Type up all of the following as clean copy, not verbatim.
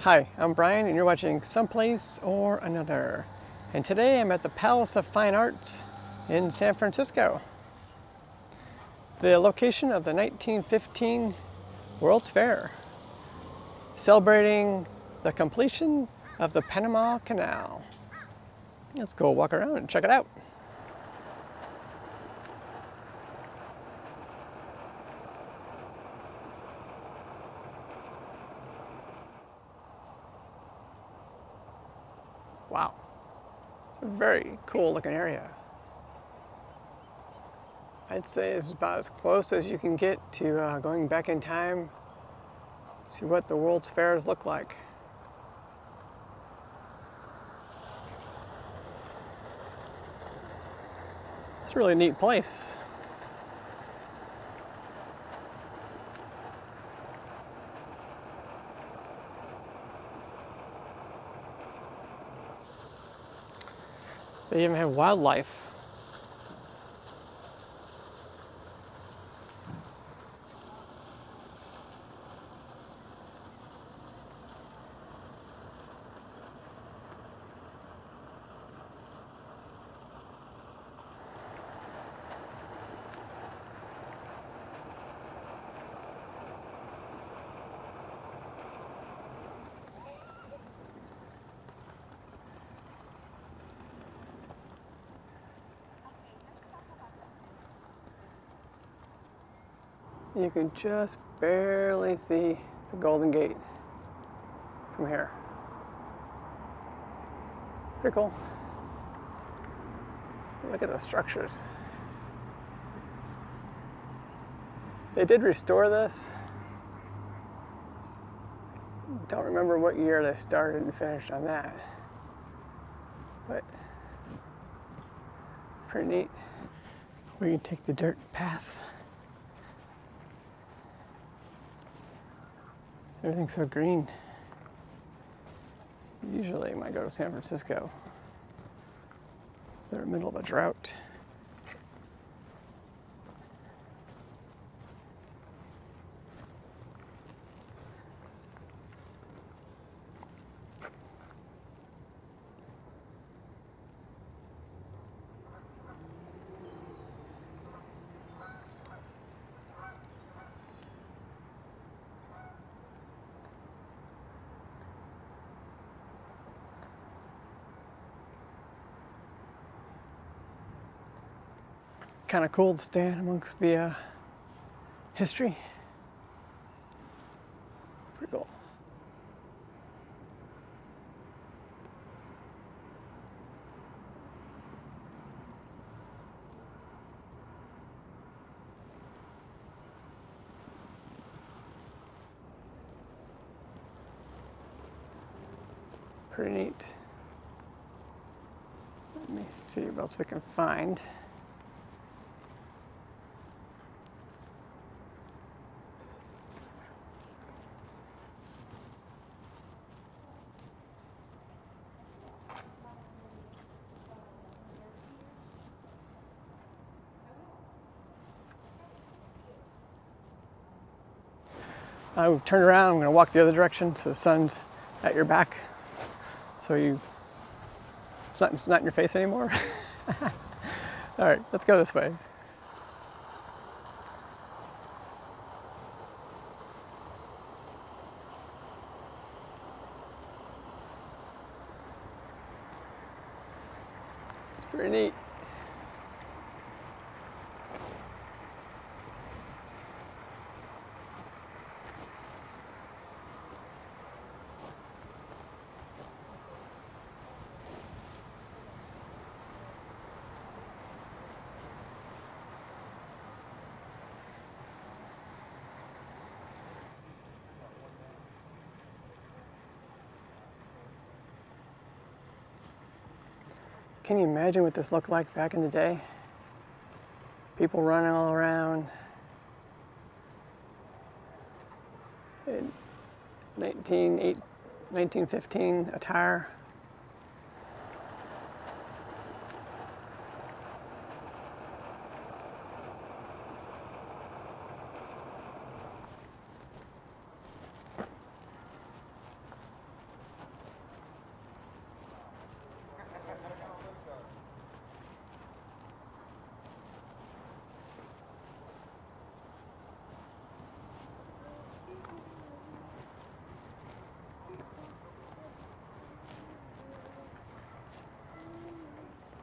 Hi, I'm Brian and you're watching Someplace or Another. And today I'm at the Palace of Fine Arts in San Francisco, the location of the 1915 World's Fair, celebrating the completion of the Panama Canal. Let's go walk around and check it out. Wow, it's a very cool looking area. I'd say it's about as close as you can get to going back in time to what the World's Fairs look like. It's a really neat place. They even have wildlife. You can just barely see the Golden Gate from here. Pretty cool. Look at the structures. They did restore this. Don't remember what year they started and finished on that, but it's pretty neat. We can take the dirt path. Everything's so green. Usually when I go to San Francisco, they're in the middle of a drought. Kind of cool to stand amongst the history. Pretty cool. Pretty neat. Let me see what else we can find. I turn around, I'm going to walk the other direction so the sun's at your back. So it's not in your face anymore. All right, let's go this way. It's pretty neat. Can you imagine what this looked like back in the day? People running all around in 1915 attire.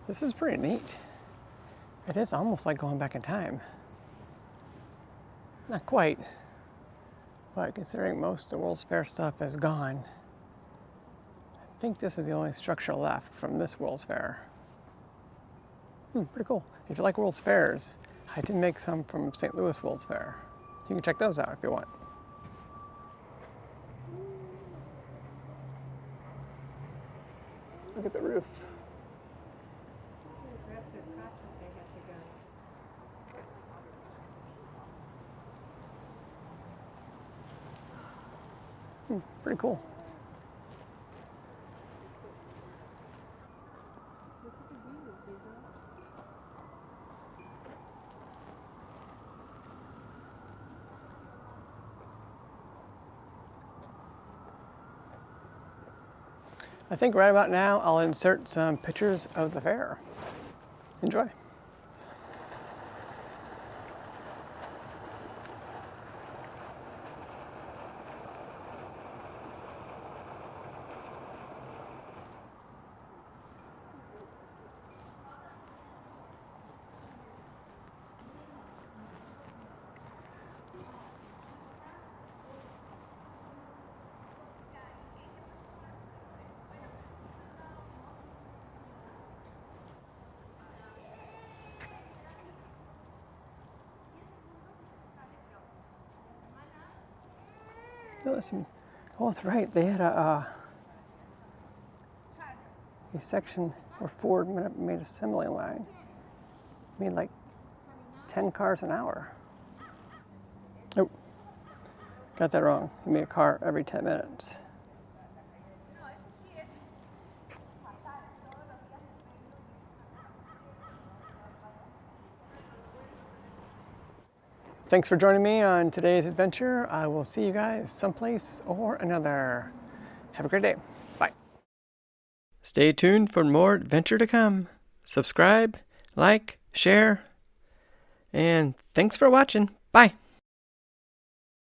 This is pretty neat. It is almost like going back in time. Not quite, but considering most of the World's Fair stuff is gone, I think this is the only structure left from this World's Fair. Pretty cool. If you like World's Fairs, I did make some from St. Louis World's Fair. You can check those out if you want. Look at the roof. Pretty cool. I think right about now I'll insert some pictures of the fair. Enjoy. Oh, that's right. They had a section where Ford made a assembly line. Made like 10 cars an hour. Oh, got that wrong. He made a car every 10 minutes. Thanks for joining me on today's adventure. I will see you guys someplace or another. Have a great day. Bye. Stay tuned for more adventure to come. Subscribe, like, share, and thanks for watching. Bye.